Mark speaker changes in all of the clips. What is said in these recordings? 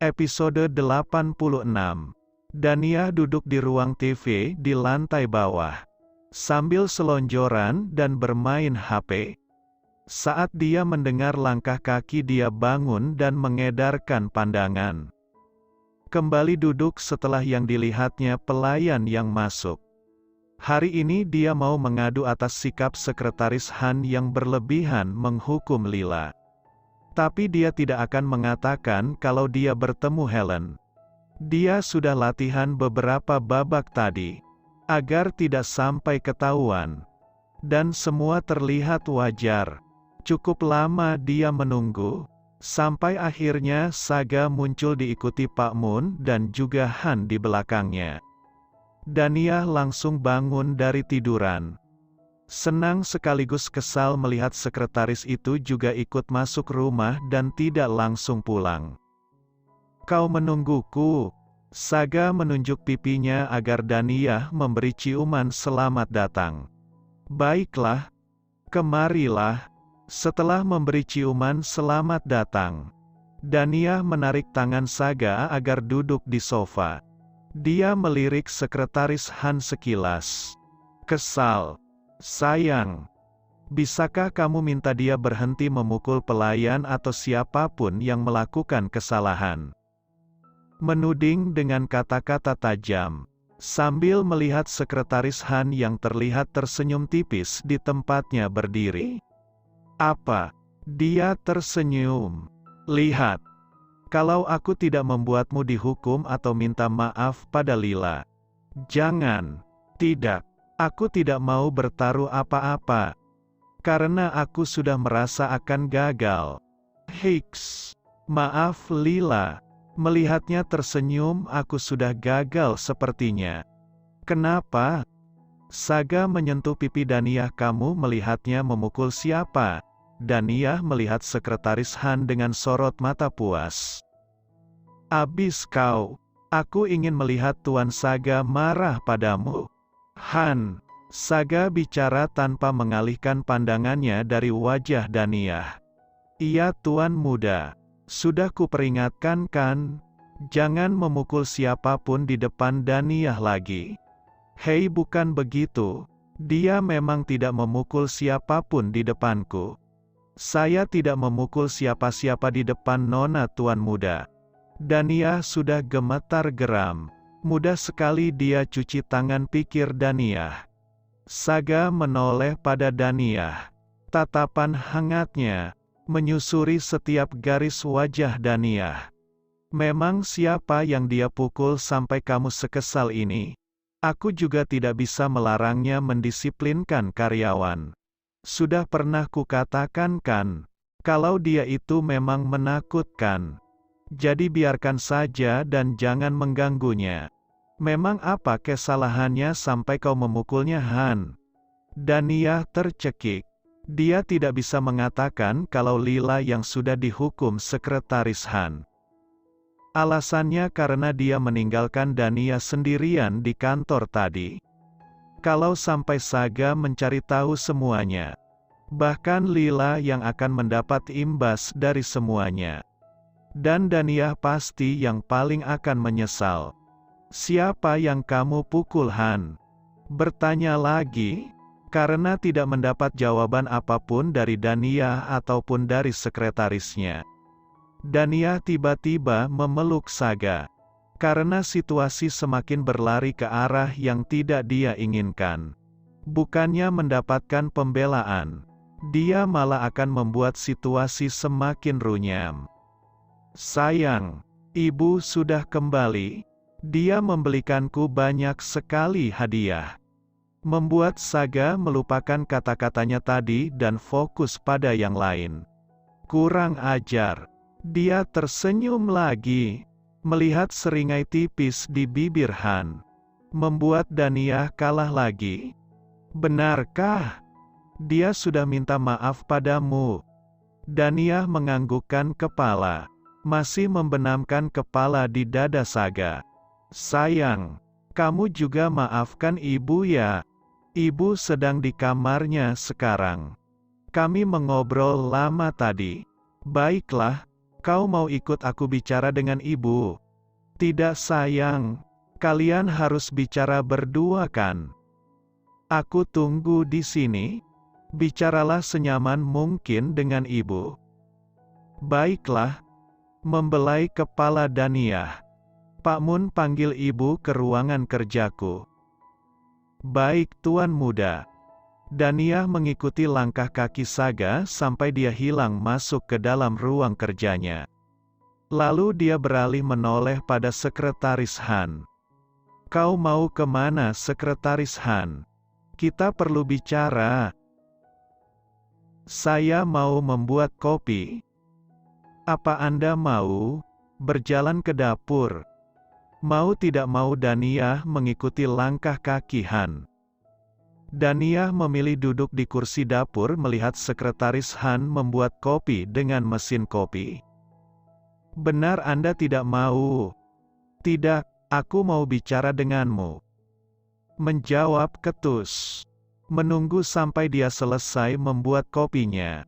Speaker 1: Episode 86. Dania duduk di ruang TV di lantai bawah, sambil selonjoran dan bermain HP. Saat dia mendengar langkah kaki, dia bangun dan mengedarkan pandangan. Kembali duduk setelah yang dilihatnya pelayan yang masuk. Hari ini dia mau mengadu atas sikap Sekretaris Han yang berlebihan menghukum Lila. Tapi dia tidak akan mengatakan kalau dia bertemu Helen. Dia sudah latihan beberapa babak tadi, agar tidak sampai ketahuan. Dan semua terlihat wajar. Cukup lama dia menunggu, sampai akhirnya Saga muncul diikuti Pak Moon dan juga Han di belakangnya. Dania langsung bangun dari tiduran. Senang sekaligus kesal melihat sekretaris itu juga ikut masuk rumah dan tidak langsung pulang. "Kau menungguku?" Saga menunjuk pipinya agar Dania memberi ciuman selamat datang. "Baiklah, kemarilah." Setelah memberi ciuman selamat datang, Dania menarik tangan Saga agar duduk di sofa. Dia melirik sekretaris Han sekilas. "Kesal. Sayang, bisakah kamu minta dia berhenti memukul pelayan atau siapapun yang melakukan kesalahan?" Menuding dengan kata-kata tajam, sambil melihat sekretaris Han yang terlihat tersenyum tipis di tempatnya berdiri. "Apa?" Dia tersenyum. "Lihat. Kalau aku tidak membuatmu dihukum atau minta maaf pada Lila." "Jangan." "Tidak. Aku tidak mau bertaruh apa-apa. Karena aku sudah merasa akan gagal." "Hiks. Maaf Lila." Melihatnya tersenyum, "Aku sudah gagal sepertinya." "Kenapa?" Saga menyentuh pipi Dania. "Kamu melihatnya memukul siapa?" Dania melihat sekretaris Han dengan sorot mata puas. "Abis kau. Aku ingin melihat Tuan Saga marah padamu." "Han." Saga bicara tanpa mengalihkan pandangannya dari wajah Dania. "Iya Tuan Muda. Sudah kuperingatkan kan? Jangan memukul siapapun di depan Dania lagi." "Hei, bukan begitu. Dia memang tidak memukul siapapun di depanku. Saya tidak memukul siapa-siapa di depan Nona Tuan Muda." Dania sudah gemetar geram. Mudah sekali dia cuci tangan, pikir Dania. Saga menoleh pada Dania. Tatapan hangatnya menyusuri setiap garis wajah Dania. "Memang siapa yang dia pukul sampai kamu sekesal ini? Aku juga tidak bisa melarangnya mendisiplinkan karyawan. Sudah pernah kukatakan kan, kalau dia itu memang menakutkan. Jadi biarkan saja dan jangan mengganggunya. Memang apa kesalahannya sampai kau memukulnya, Han?" Dania tercekik. Dia tidak bisa mengatakan kalau Lila yang sudah dihukum sekretaris Han. Alasannya karena dia meninggalkan Dania sendirian di kantor tadi. Kalau sampai Saga mencari tahu semuanya, bahkan Lila yang akan mendapat imbas dari semuanya. Dan Dania pasti yang paling akan menyesal. "Siapa yang kamu pukul, Han?" Bertanya lagi, karena tidak mendapat jawaban apapun dari Dania ataupun dari sekretarisnya. Dania tiba-tiba memeluk Saga. Karena situasi semakin berlari ke arah yang tidak dia inginkan. Bukannya mendapatkan pembelaan, dia malah akan membuat situasi semakin runyam. "Sayang, ibu sudah kembali. Dia membelikanku banyak sekali hadiah." Membuat Saga melupakan kata-katanya tadi dan fokus pada yang lain. "Kurang ajar." Dia tersenyum lagi, melihat seringai tipis di bibir Han. Membuat Dania kalah lagi. "Benarkah? Dia sudah minta maaf padamu?" Dania menganggukkan kepala, masih membenamkan kepala di dada Saga. "Sayang, kamu juga maafkan ibu ya? Ibu sedang di kamarnya sekarang. Kami mengobrol lama tadi." "Baiklah, Kau mau ikut aku bicara dengan ibu? Tidak sayang, kalian harus bicara berdua kan? Aku tunggu di sini. Bicaralah senyaman mungkin dengan ibu. Baiklah. Membelai kepala Daniyah. Pak Mun panggil ibu ke ruangan kerjaku. Baik tuan muda. Daniyah mengikuti langkah kaki Saga sampai dia hilang masuk ke dalam ruang kerjanya. Lalu dia beralih menoleh pada Sekretaris Han. Kau mau kemana, Sekretaris Han? Kita perlu bicara. Saya mau membuat kopi. Apa Anda mau berjalan ke dapur? Mau tidak mau Daniyah mengikuti langkah kaki Han. Daniyah memilih duduk di kursi dapur melihat Sekretaris Han membuat kopi dengan mesin kopi. Benar Anda tidak mau? Tidak, aku mau bicara denganmu. Menjawab ketus. Menunggu sampai dia selesai membuat kopinya.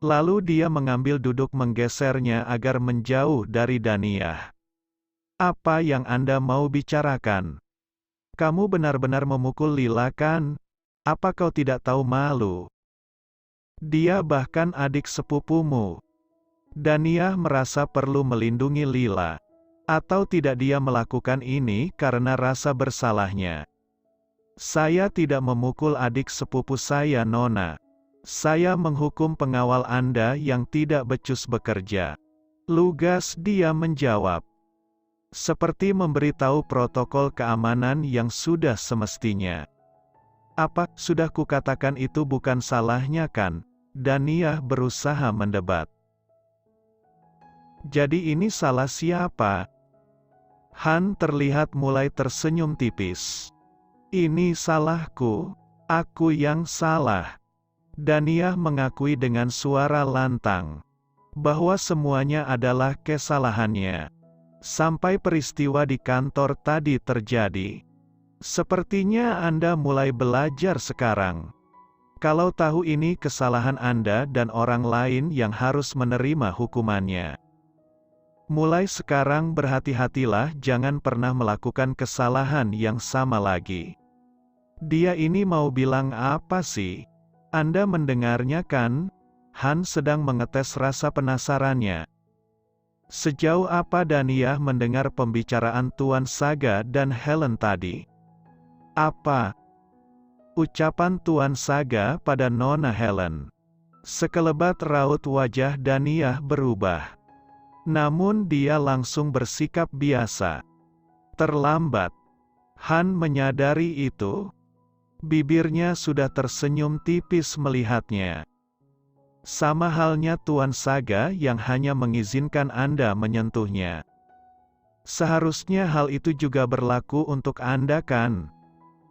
Speaker 1: Lalu dia mengambil duduk menggesernya agar menjauh dari Daniyah. Apa yang Anda mau bicarakan? Kamu benar-benar memukul Lila kan? Apa kau tidak tahu malu? Dia bahkan adik sepupumu. Daniyah merasa perlu melindungi Lila. Atau tidak dia melakukan ini karena rasa bersalahnya. Saya tidak memukul adik sepupu saya, Nona. Saya menghukum pengawal Anda yang tidak becus bekerja. Lugas dia menjawab. Seperti memberitahu protokol keamanan yang sudah semestinya. Apa, sudah kukatakan itu bukan salahnya kan? Daniyah berusaha mendebat. Jadi ini salah siapa? Han terlihat mulai tersenyum tipis. Ini salahku, aku yang salah. Daniyah mengakui dengan suara lantang bahwa semuanya adalah kesalahannya. Sampai peristiwa di kantor tadi terjadi. Sepertinya Anda mulai belajar sekarang. Kalau tahu ini kesalahan Anda dan orang lain yang harus menerima hukumannya. Mulai sekarang berhati-hatilah jangan pernah melakukan kesalahan yang sama lagi. Dia ini mau bilang apa sih? Anda mendengarnya kan? Han sedang mengetes rasa penasarannya. Sejauh apa Daniyah mendengar pembicaraan Tuan Saga dan Helen tadi? Apa? Ucapan Tuan Saga pada Nona Helen. Sekelebat raut wajah Daniyah berubah. Namun dia langsung bersikap biasa. Terlambat. Han menyadari itu. Bibirnya sudah tersenyum tipis melihatnya. Sama halnya Tuan Saga yang hanya mengizinkan Anda menyentuhnya. Seharusnya hal itu juga berlaku untuk Anda kan?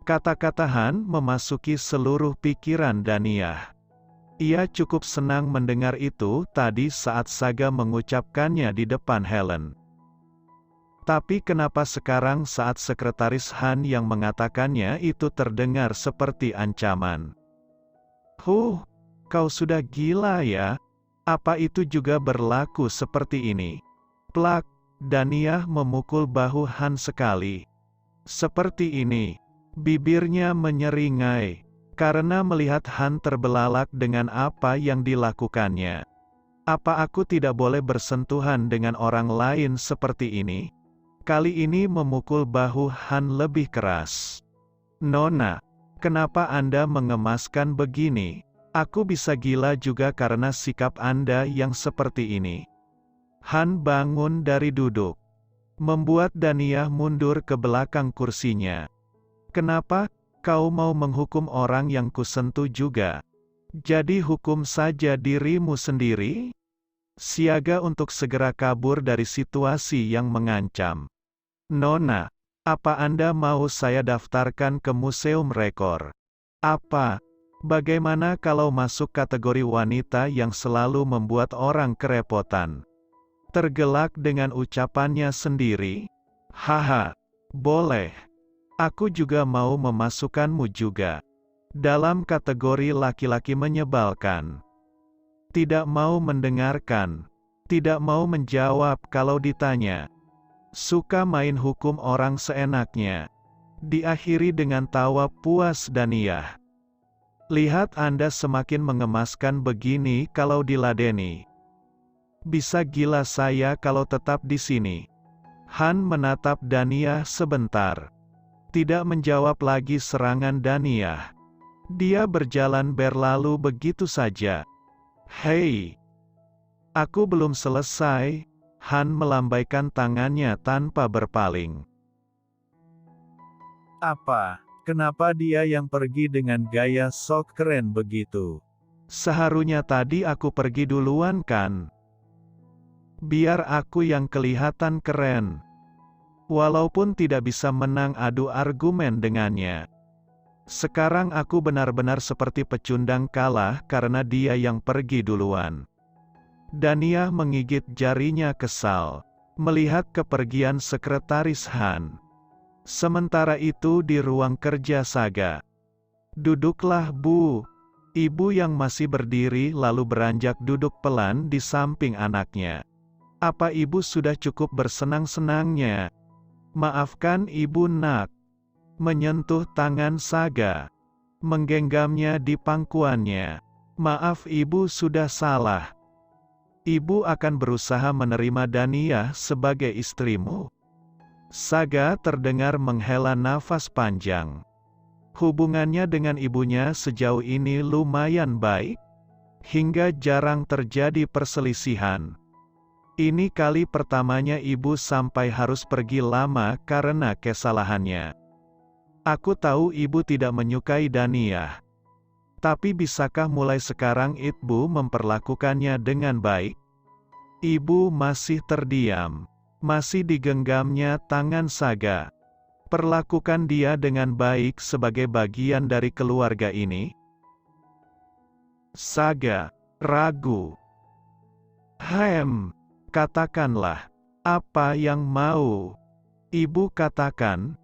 Speaker 1: Kata-kata Han memasuki seluruh pikiran Daniyah. Ia cukup senang mendengar itu tadi saat Saga mengucapkannya di depan Helen. Tapi kenapa sekarang saat Sekretaris Han yang mengatakannya itu terdengar seperti ancaman? Kau sudah gila ya? Apa itu juga berlaku seperti ini? Plak, Daniyah memukul bahu Han sekali. Seperti ini. Bibirnya menyeringai. Karena melihat Han terbelalak dengan apa yang dilakukannya. Apa aku tidak boleh bersentuhan dengan orang lain seperti ini? Kali ini memukul bahu Han lebih keras. Nona, kenapa Anda mengemaskan begini? Aku bisa gila juga karena sikap Anda yang seperti ini. Han bangun dari duduk. Membuat Daniyah mundur ke belakang kursinya. Kenapa? Kau mau menghukum orang yang kusentuh juga? Jadi hukum saja dirimu sendiri? Siaga untuk segera kabur dari situasi yang mengancam. Nona, apa Anda mau saya daftarkan ke museum rekor? Apa? Bagaimana kalau masuk kategori wanita yang selalu membuat orang kerepotan? Tergelak dengan ucapannya sendiri. Haha, boleh. Aku juga mau memasukkanmu juga. Dalam kategori laki-laki menyebalkan. Tidak mau mendengarkan. Tidak mau menjawab kalau ditanya. Suka main hukum orang seenaknya. Diakhiri dengan tawa puas Daniyah. Lihat Anda semakin mengemaskan begini kalau diladeni. Bisa gila saya kalau tetap di sini. Han menatap Daniyah sebentar. Tidak menjawab lagi serangan Daniyah. Dia berjalan berlalu begitu saja. Hei! Aku belum selesai. Han melambaikan tangannya tanpa berpaling.
Speaker 2: Apa? Kenapa dia yang pergi dengan gaya sok keren begitu?
Speaker 1: Seharusnya tadi aku pergi duluan kan? Biar aku yang kelihatan keren. Walaupun tidak bisa menang adu argumen dengannya. Sekarang aku benar-benar seperti pecundang kalah karena dia yang pergi duluan. Daniyah menggigit jarinya kesal, melihat kepergian sekretaris Han. Sementara itu di ruang kerja Saga. Duduklah Bu. Ibu yang masih berdiri lalu beranjak duduk pelan di samping anaknya. Apa ibu sudah cukup bersenang-senangnya? Maafkan ibu nak. Menyentuh tangan Saga. Menggenggamnya di pangkuannya. Maaf ibu sudah salah. Ibu akan berusaha menerima Daniyah sebagai istrimu. Saga terdengar menghela nafas panjang. Hubungannya dengan ibunya sejauh ini lumayan baik. Hingga jarang terjadi perselisihan. Ini kali pertamanya ibu sampai harus pergi lama karena kesalahannya. Aku tahu ibu tidak menyukai Daniyah. Tapi bisakah mulai sekarang ibu memperlakukannya dengan baik? Ibu masih terdiam. Masih digenggamnya tangan Saga. Perlakukan dia dengan baik sebagai bagian dari keluarga ini. Saga ragu. Katakanlah, apa yang mau? Ibu katakan,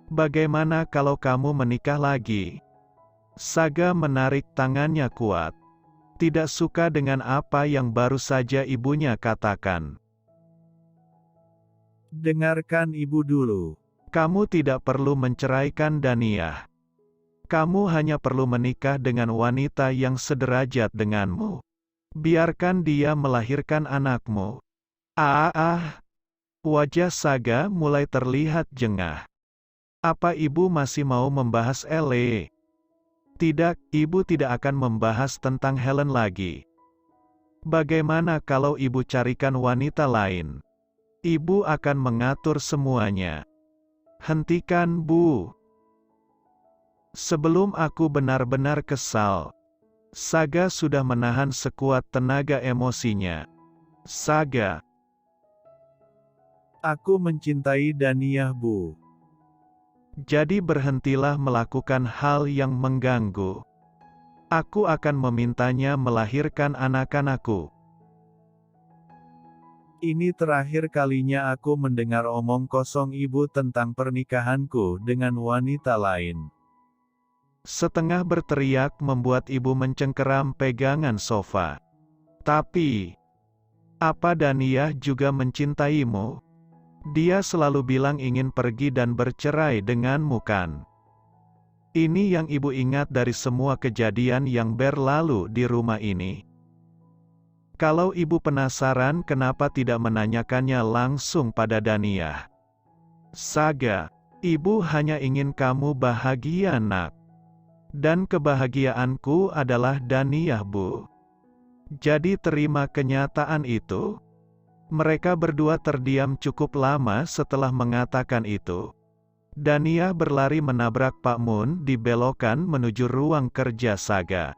Speaker 1: bagaimana kalau kamu menikah lagi? Saga menarik tangannya kuat. Tidak suka dengan apa yang baru saja ibunya katakan.
Speaker 2: Dengarkan ibu dulu.
Speaker 1: Kamu tidak perlu menceraikan Daniyah. Kamu hanya perlu menikah dengan wanita yang sederajat denganmu. Biarkan dia melahirkan anakmu. Wajah Saga mulai terlihat jengah. Apa ibu masih mau membahas Ele? Tidak, ibu tidak akan membahas tentang Helen lagi. Bagaimana kalau ibu carikan wanita lain? Ibu akan mengatur semuanya. Hentikan Bu. Sebelum aku benar-benar kesal. Saga sudah menahan sekuat tenaga emosinya. Saga.
Speaker 2: Aku mencintai Daniyah Bu.
Speaker 1: Jadi berhentilah melakukan hal yang mengganggu. Aku akan memintanya melahirkan anak-anakku.
Speaker 2: Ini terakhir kalinya aku mendengar omong kosong ibu tentang pernikahanku dengan wanita lain.
Speaker 1: Setengah berteriak membuat ibu mencengkeram pegangan sofa. Tapi, apa Daniyah juga mencintaimu? Dia selalu bilang ingin pergi dan bercerai denganmu kan? Ini yang ibu ingat dari semua kejadian yang berlalu di rumah ini. Kalau ibu penasaran kenapa tidak menanyakannya langsung pada Daniyah? Saga, ibu hanya ingin kamu bahagia nak. Dan kebahagiaanku adalah Daniyah Bu. Jadi terima kenyataan itu. Mereka berdua terdiam cukup lama setelah mengatakan itu. Daniyah berlari menabrak Pak Mun di belokan menuju ruang kerja Saga.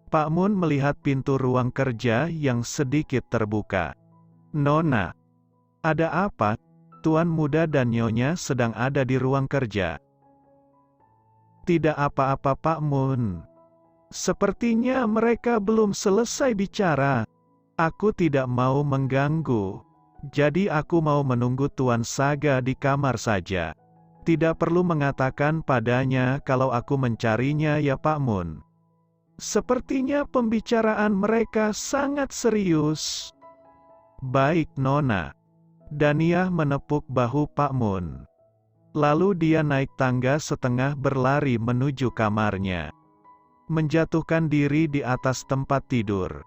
Speaker 1: Pak Mun melihat pintu ruang kerja yang sedikit terbuka. Nona, ada apa? Tuan muda dan nyonya sedang ada di ruang kerja. Tidak apa-apa Pak Mun. Sepertinya mereka belum selesai bicara. Aku tidak mau mengganggu. Jadi aku mau menunggu Tuan Saga di kamar saja. Tidak perlu mengatakan padanya kalau aku mencarinya ya Pak Mun. Sepertinya pembicaraan mereka sangat serius. Baik Nona. Dania menepuk bahu Pak Mun. Lalu dia naik tangga setengah berlari menuju kamarnya. Menjatuhkan diri di atas tempat tidur.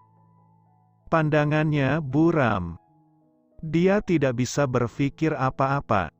Speaker 1: Pandangannya buram. Dia tidak bisa berpikir apa-apa.